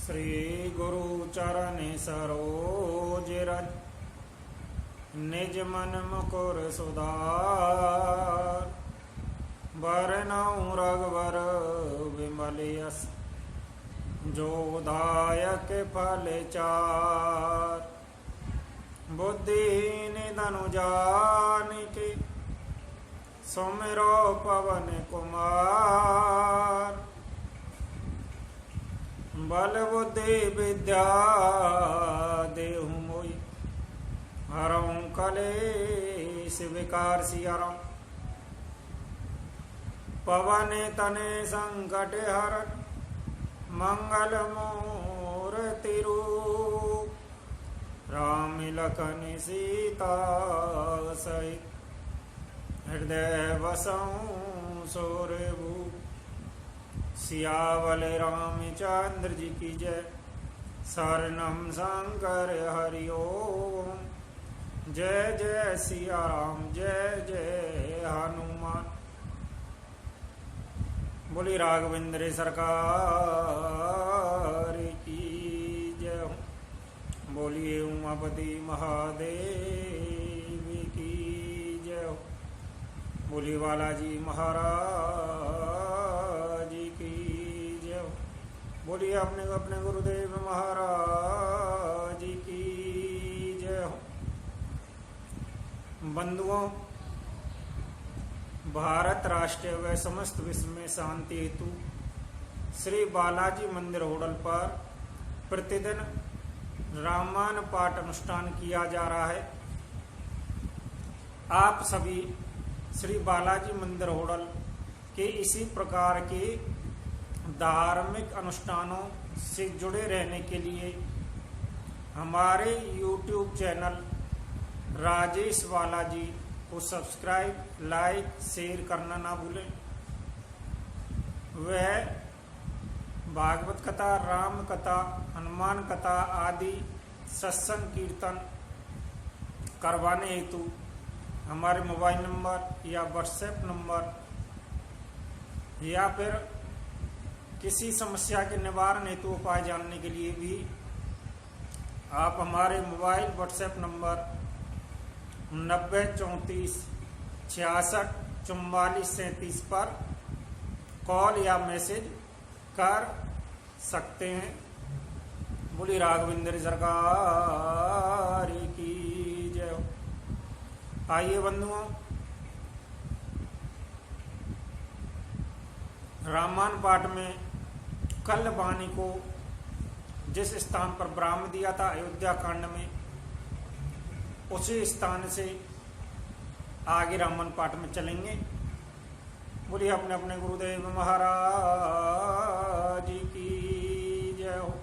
श्री गुरु चरण सरोज रज निज मन मुकुर सुधार बरनउँ रघुवर विमल यस जो दायक फल चार बुद्धिहीन धनु जानिके सुमिरो पवन कुमार बल बुद्धि विद्या देहु मोहि हरऊँ कलेश विकार सियरऊँ पवन तने संकट हरण मंगल मूर्ति रूप राम लखन सीता सहित हृदय बसऊँ सूर्यभूप सियावल रामचंद्र जी की जय। शरणम शंकर हरि ओम। जय जय सिया राम जय जय हनुमान। बोली राघवेंद्र सरकार की जय हो। बोलिए उमापति महादेव की जय हो। बोली बालाजी महाराज की जय हो। बोलिए अपने अपने गुरुदेव महाराज की जय हो। बंधुओं, भारत राष्ट्र व समस्त विश्व में शांति हेतु श्री बालाजी मंदिर होडल पर प्रतिदिन रामायण पाठ अनुष्ठान किया जा रहा है। आप सभी श्री बालाजी मंदिर होडल के इसी प्रकार के धार्मिक अनुष्ठानों से जुड़े रहने के लिए हमारे YouTube चैनल राजेश बालाजी को सब्सक्राइब, लाइक, शेयर करना ना भूलें। वह भागवत कथा, राम कथा, हनुमान कथा आदि सत्संग कीर्तन करवाने हेतु हमारे मोबाइल नंबर या व्हाट्सएप नंबर या फिर किसी समस्या के निवारण हेतु उपाय जानने के लिए भी आप हमारे मोबाइल व्हाट्सएप नंबर 9034664437 पर कॉल या मैसेज कर सकते हैं। बोली राघवेंद्र सरकार की जय हो। आइए बंधुओं, रामायण पाठ में कल वाणी को जिस स्थान पर विराम दिया था अयोध्या कांड में, उसी स्थान से आगे रामायण पाठ में चलेंगे। बोलिए अपने अपने गुरुदेव महाराज की जय हो।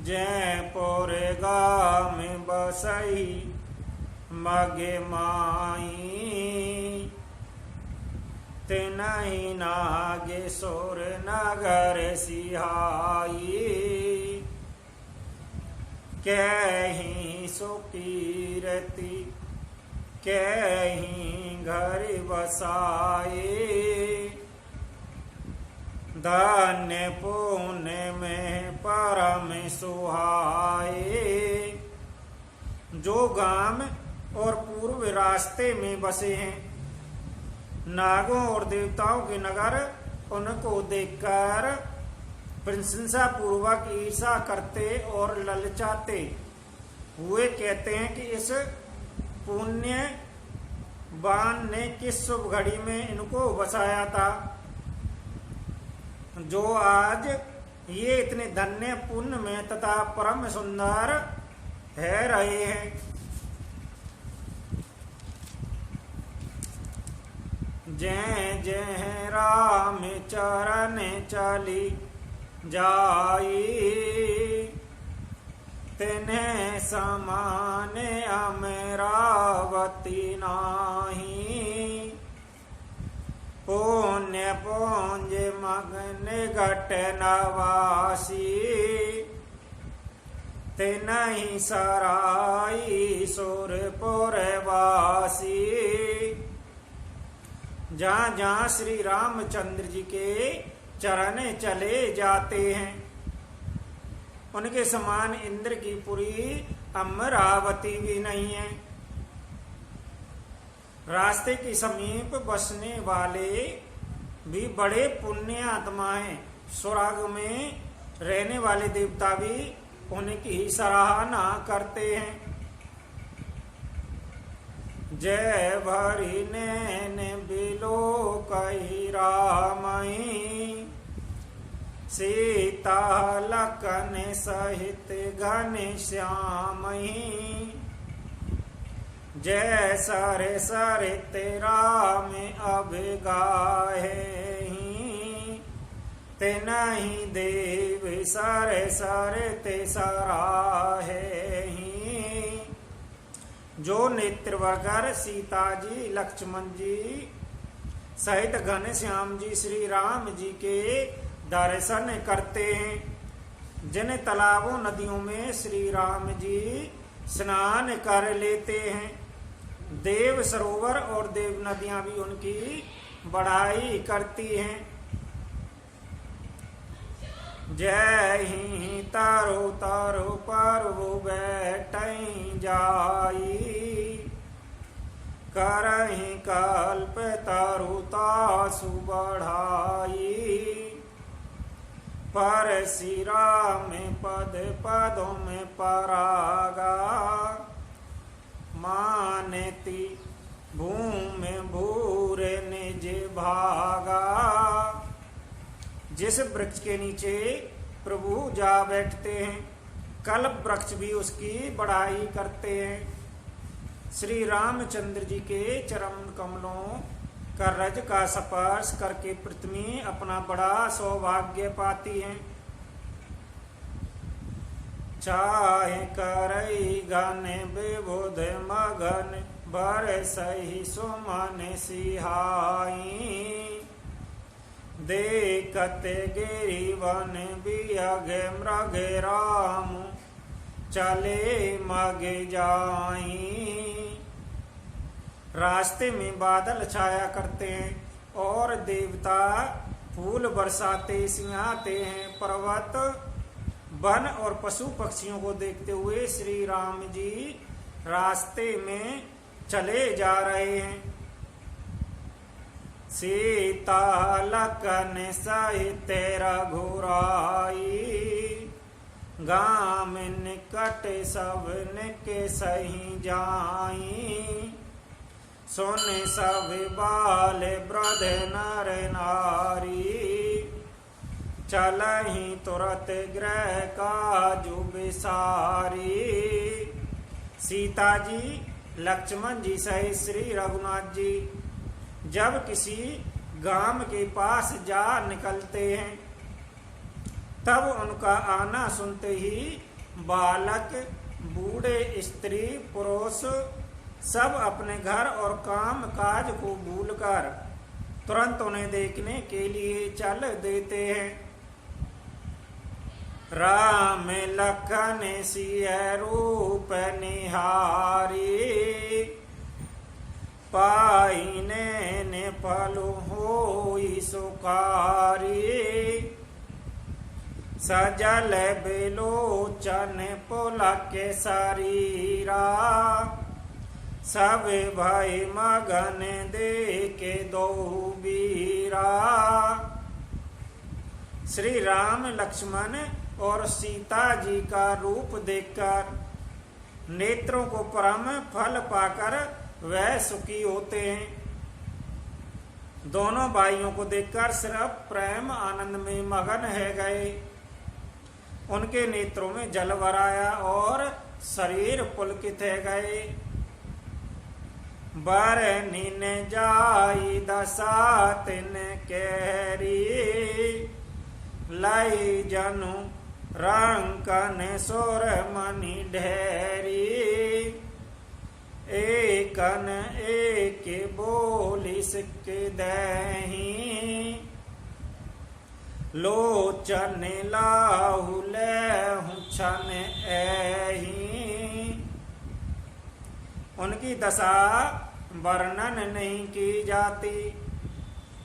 जयपुर गाम बसई मगे माई तिनहि नागेश्वर नगर सिहाई कहीं सुकीरति कहीं घर बसाए धन्य पुण्य में परम सुहाए। जो गांव और पूर्व रास्ते में बसे हैं, नागों और देवताओं के नगर उनको देखकर प्रशंसा पूर्वक ईर्षा करते और ललचाते हुए कहते हैं कि इस पुण्यवान ने किस शुभ घड़ी में इनको बसाया था, जो आज ये इतने धन्य पुण्य में तथा परम सुंदर है रहे हैं। जय जय राम चरण चली जाई तिन्हें समान अमरावती नाही पुण्य पुंज मगन घट नवासी तिन्हि सराई सुरपुर वासी। जहाँ जहाँ श्री रामचंद्र जी के चरण चले जाते हैं। उनके समान इंद्र की पुरी अमरावती भी नहीं है। रास्ते के समीप बसने वाले भी बड़े पुण्य आत्मा हैं। स्वर्ग में रहने वाले देवता भी उनकी सराहना करते हैं। जय भरी नैन बिलो कही रामई, सीता लखन सहित घन श्यामई। जय सरे सरे तेरा में अब गाहे, ते नहीं देव सरे सरे ते सराहे। जो नेत्र वगर सीता जी लक्ष्मण जी सहित घन श्याम जी श्री राम जी के दर्शन करते हैं। जिन तालाबों नदियों में श्री राम जी स्नान कर लेते हैं, देव सरोवर और देव नदियां भी उनकी बढ़ाई करती हैं। जय ही तारो तारो पारो बैठई जाई, करही कल्प तारो तासु बढ़ाई। पर सिरा में पद पदों में परागा, मानती भूमि भूरे निज भागा। जिस वृक्ष के नीचे प्रभु जा बैठते हैं, कल्प वृक्ष भी उसकी बढ़ाई करते हैं। श्री रामचंद्र जी के चरण कमलों का रज का स्पर्श करके पृथ्वी अपना बड़ा सौभाग्य पाती हैं। चाहे करई गाने विबुध मगन, बर सही सुमन सिहाई। देखते गिरिवन बियग मृग राम, चले मग जाई। रास्ते में बादल छाया करते हैं और देवता फूल बरसाते सिंहाते हैं। पर्वत वन और पशु पक्षियों को देखते हुए श्री राम जी रास्ते में चले जा रहे हैं। सीता लखन सहित रघुराई, गाम निकट सब के सही जाई। सुन सब बाल वृद्ध नर नारी, चलहि तुरत ग्रह काजु बिसारी। सीता जी लक्ष्मण जी सहित श्री रघुनाथ जी जब किसी गांव के पास जा निकलते हैं, तब उनका आना सुनते ही बालक, बूढ़े, स्त्री, पुरुष सब अपने घर और काम काज को भूलकर तुरंत उन्हें देखने के लिए चल देते हैं। राम लखन सिय रूप निहारी, पाइने ने पलु होई सुकारी। सजल बिलोचन पुलक शरीरा, सब भई मगन देखे दो बीरा। श्री राम लक्ष्मण और सीता जी का रूप देखकर नेत्रों को परम फल पाकर वह सुखी होते हैं। दोनों भाइयों को देखकर सिर्फ प्रेम आनंद में मगन है गए। उनके नेत्रों में जल भराया और शरीर पुलकित है गए। बर निन जाई दशा तिन केरी, लाई जनु रंकन सुर मणि ढेरी। एकन एक बोली सिक दही, लोचन लाहु लेहु छन एही। उनकी दशा वर्णन नहीं की जाती।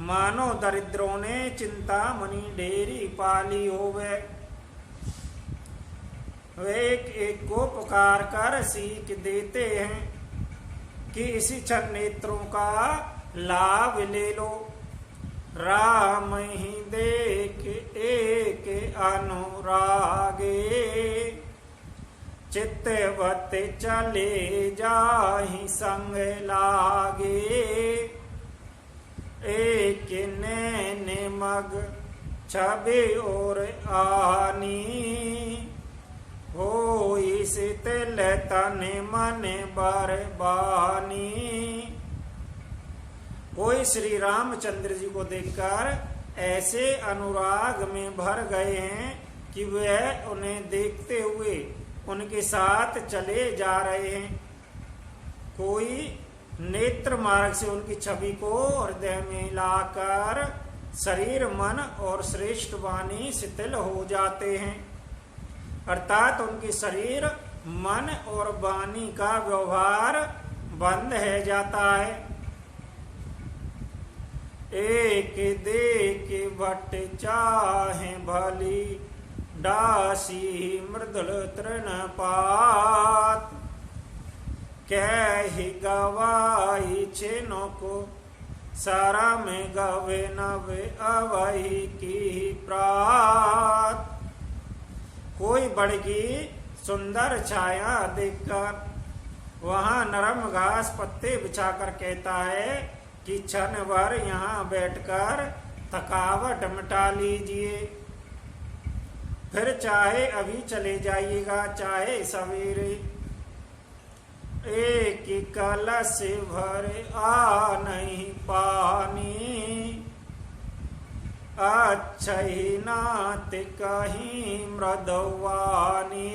मानो दरिद्रों ने चिंता मनी ढेरी पाली होवे। वे एक एक को पुकार कर सीख देते हैं कि इसी क्षण नेत्रों का लाभ ले लो। राम ही देख एक अनुरागे, चित्तवत चले जाहि संग लागे। एक नैन मग छबे और आनी, होई शीतल तन मन बरबानी। कोई श्री रामचंद्र जी को देखकर ऐसे अनुराग में भर गए हैं कि वह उन्हें देखते हुए उनके साथ चले जा रहे हैं। कोई नेत्र मार्ग से उनकी छवि को हृदय में लाकर शरीर मन और श्रेष्ठ वाणी शिथिल हो जाते हैं, अर्थात उनकी शरीर मन और वाणी का व्यवहार बंद है जाता है। एक देख भट्ट चाहे भली, डासी मृदुल तृणपात। कह गवाई छेनो को, सारा में गवे नवे अवही की प्रात। कोई बड़की सुंदर छाया देखकर वहां नरम घास पत्ते बिछाकर कहता है कि क्षण भर यहाँ बैठकर थकावट मिटा लीजिए, फिर चाहे अभी चले जाइएगा चाहे सवेरे। एक कलश भर आ नहीं पानी, अच्छी नात कहीं मृदवानी।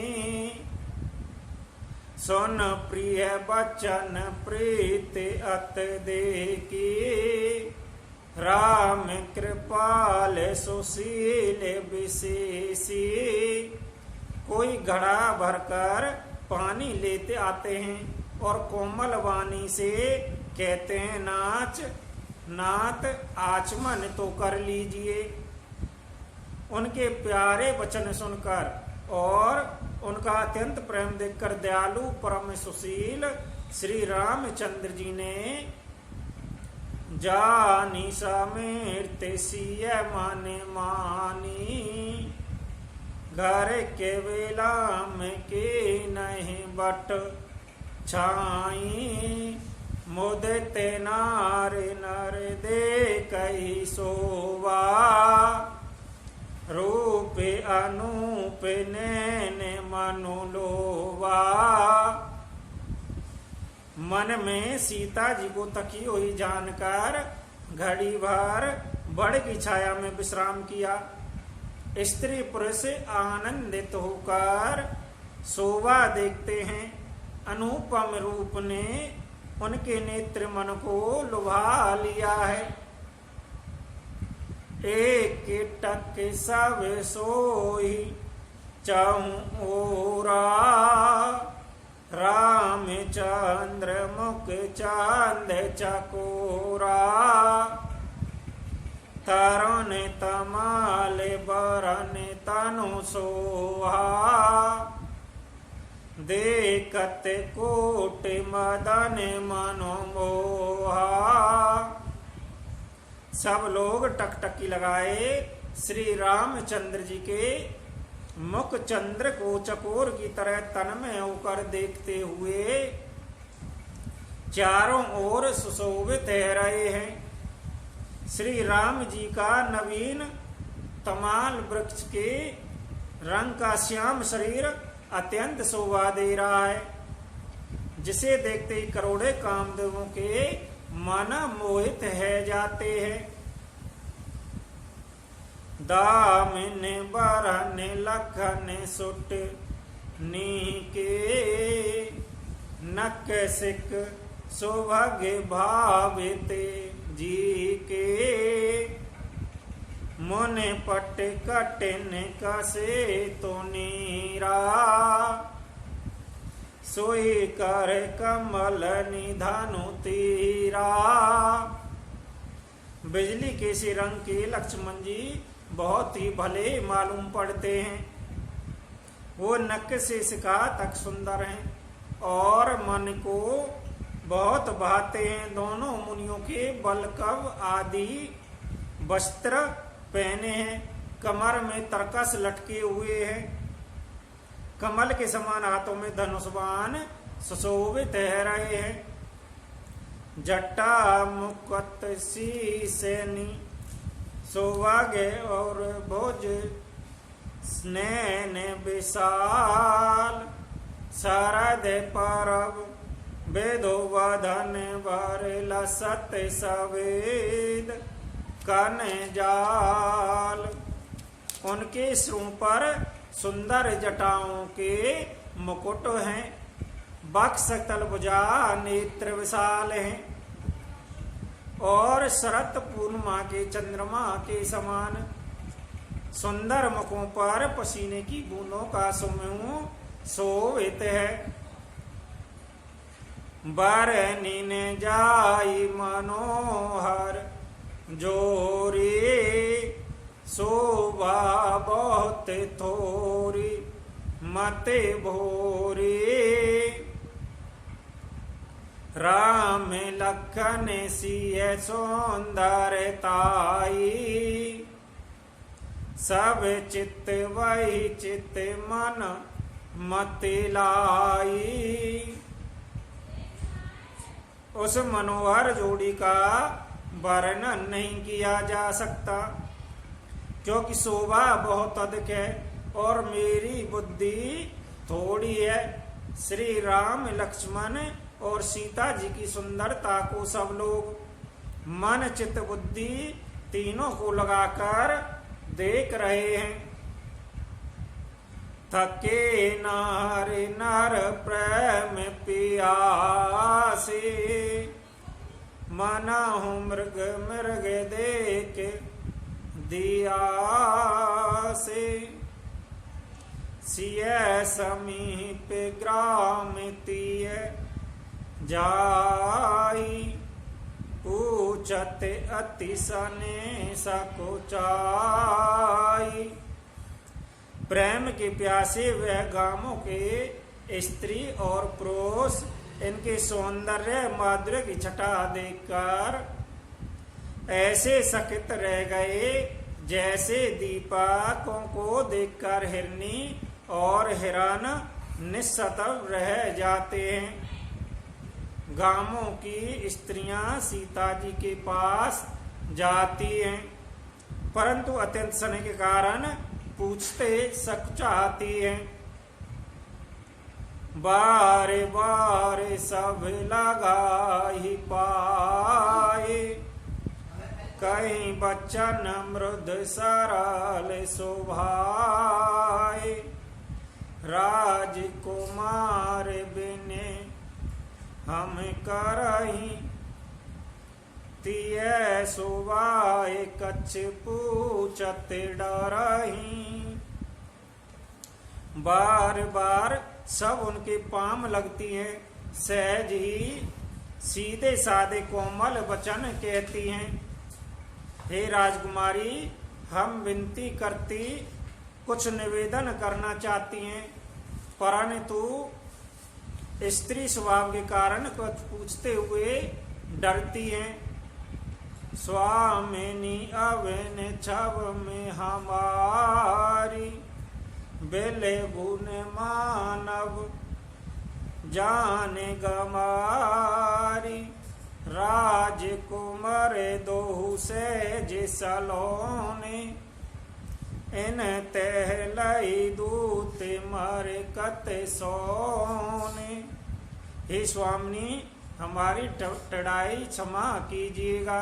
सुन प्रिय बचन प्रीत अत देखी, राम कृपाल सुशील विशेषी। कोई घड़ा भरकर पानी लेते आते हैं और कोमल वाणी से कहते हैं, नाच नाथ आचमन तो कर लीजिए। उनके प्यारे वचन सुनकर और उनका अत्यंत प्रेम देखकर दयालु परम सुशील श्री रामचंद्र जी ने जानी समेत सिय मन मानी। घर के वेला में के नहीं बट छाई, मुदते नार नर दे कही सोवा। रूप अनूप नैन मनुलोवा। मन में सीता जी को तकी हुई जानकर घड़ी भर बड़ की छाया में विश्राम किया। स्त्री पुरुष आनंदित होकर शोभा देखते हैं। अनुपम रूप ने उनके नेत्र मन को लुभा लिया है। एक टक सब सोई चहु ओरा, रामचंद्र मुख चांद चकोरा। तरुण तमाल बरन तनु सोहा, देखत कोट मदन मनोमोहा। सब लोग टकटकी लगाए श्री रामचंद्र जी के मुख चंद्र को चकोर की तरह तन्मय होकर देखते हुए चारों ओर सुशोभित रहे हैं। श्री राम जी का नवीन तमाल वृक्ष के रंग का श्याम शरीर अत्यंत शोभा दे रहा है, जिसे देखते ही करोड़े कामदेवों के मन मोहित है जाते हैं। दामिन बरन लखन सुट नीके, नक सिक सौभाग्य भावित जी के। मुन पट कटन कसे तो नीरा, सोई कर कमल निधानु तीरा। बिजली के से रंग के लक्ष्मण जी बहुत ही भले मालूम पड़ते हैं। वो नक से सिका तक सुंदर हैं और मन को बहुत भाते हैं। दोनों मुनियों के बलकव आदि वस्त्र पहने हैं, कमर में तरकस लटके हुए हैं, कमल के समान हाथों में धनुषबाण सुशोभित है रहे हैं। जटा मुकुट शीशनी सौभाग्य और भोज स्नेह विशाल, शरद परब वेदो वधन भरला सत्य सवेद कन जाल। उनके श्रुण पर सुंदर जटाओं के मुकुट हैं, बक्ष तलभुजा नेत्र विशाल हैं और शरत पूर्णिमा के चंद्रमा के समान सुंदर मुखों पर पसीने की बूंदों का समूह शोभित है। बरनीन जाई मनोहर जोरी, शोभा बहुत थोरी मते भोरी। राम लखन सिय सौंदर्यताई, सब चित्त वही चित्त मन मत लाई। उस मनोहर जोड़ी का वर्णन नहीं किया जा सकता, क्योंकि शोभा बहुत अधिक है और मेरी बुद्धि थोड़ी है। श्री राम लक्ष्मण और सीता जी की सुंदरता को सब लोग मन चित्त बुद्धि तीनों को लगाकर देख रहे हैं। थके नार नर प्रेम पियासे, मनहु मृग मृग देख दिया से। सिय समीप ग्राम तिय जाई, पूछत अति सने सकुचाई। प्रेम के प्यासे वह गांवों के स्त्री और पुरुष इनके सौंदर्य माधुर्य की छटा देखकर ऐसे सकित रह गए जैसे दीपकों को देखकर हिरनी और हिरण निस्सतव रह जाते हैं। गांवों की स्त्रियां सीता जी के पास जाती हैं, परंतु अत्यंत स्नेह के कारण पूछते सकुचाती हैं। बारे बारे सब लगाई पाए, कहीं बच्चन मृद सरल शोभाए। राजकुमार बिने हम करही, तिय शोभाए कछ पूछत डरही। बार बार सब उनके पाम लगती हैं, सहज ही सीधे साधे कोमल वचन कहती हैं। हे राजकुमारी, हम विनती करती कुछ निवेदन करना चाहती हैं, परंतु स्त्री स्वभाव के कारण कुछ पूछते हुए डरती हैं। स्वामिनी अवन छव में हमारी, बेले गुण मानव जाने गमारी। राजकुमार दोहु से जिसलोने, इन तहलई दूत मर कत सोने। हे स्वामिनी, हमारी टड़ाई क्षमा कीजिएगा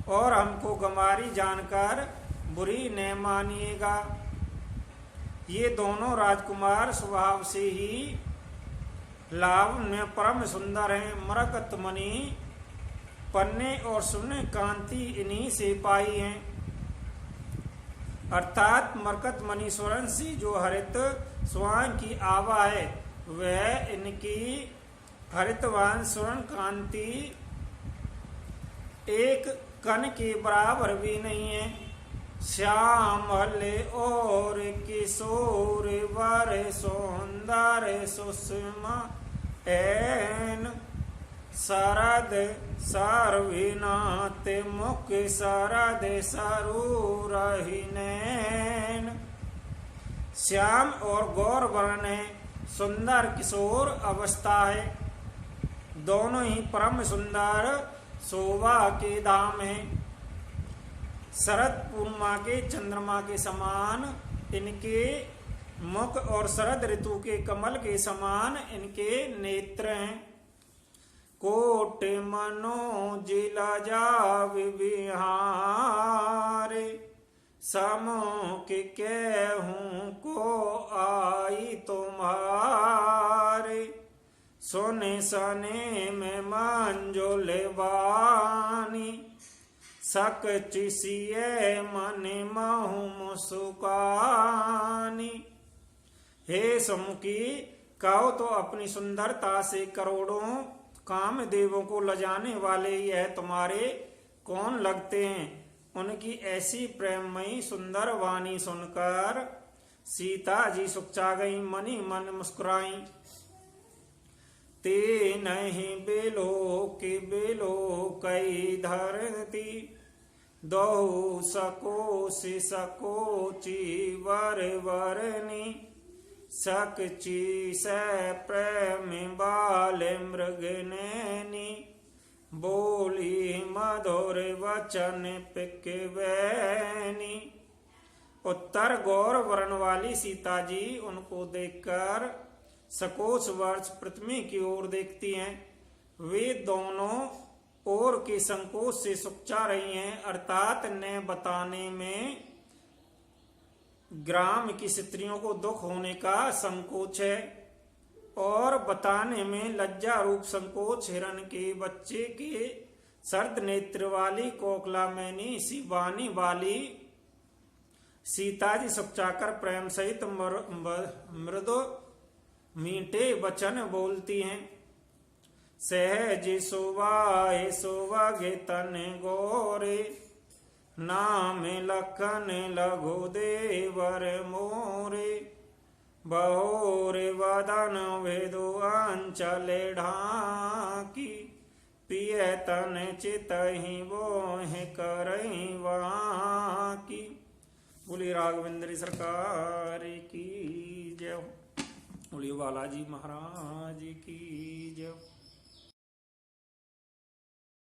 और हमको गमारी जानकर बुरी न मानिएगा। ये दोनों राजकुमार स्वभाव से ही लावण्य परम सुंदर हैं। मरकत मणि पन्ने और सुने कांति इन्हीं से पाई हैं, अर्थात मरकत मणि स्वर्ण सी जो हरित स्वर्ण की आभा है, वह इनकी हरितवान स्वर्ण कांति एक कन के बराबर भी नहीं है। श्यामल और किशोर वर सुंदर सुषमा एन शरद सर्विनाथ मुख शरद सरूरहीनैन। श्याम और गौर वर्ण है, सुंदर किशोर अवस्था है, दोनों ही परम सुंदर शोभा के धाम है। शरद पूर्णिमा के चंद्रमा के समान इनके मुख और शरद ऋतु के कमल के समान इनके नेत्र हैं। कोट मनोज लजाव विहारे समुख कहूँ को आई तुम्हारे। सोने सने में मंजुल वानी सक चिसिए मन महु मुस्कानी। हे समुखी, कहो तो अपनी सुंदरता से करोड़ों काम देवों को लजाने वाले यह तुम्हारे कौन लगते हैं। उनकी ऐसी प्रेममयी सुंदर वाणी सुनकर सीता जी सुखचा गई, मनी मन मुस्कुराई। ते नहीं बेलो के बेलो कई धरती दो सको से सको वर वरनी। सकची से प्रेम बाल मृगनैनी बोली मधुर वचन पिकवैनी। उत्तर गौर वर्ण वाली सीता जी उनको देखकर सकोच वर्ष पृथ्वी की ओर देखती हैं। वे दोनों ओर के संकोच से सुखचा रही हैं, अर्थात ने बताने में ग्राम की स्त्रियों को दुख होने का संकोच है और बताने में लज्जा रूप संकोच। हिरण के बच्चे के सर्द नेत्र वाली कोकला मैनी सी वाणी वाली सीता जी सुखचाकर प्रेम सहित मृदु मीठे वचन बोलती हैं। सहज सुवाए सुवगे तन गोरे नाम लखन लघु देवर मोरे। बहोर वदन वेदु अंचल ढाकी पिय तन चितहि बोह करई वाकी। बोली राघवेंद्र सरकार की जय। बोली बालाजी महाराज की जय।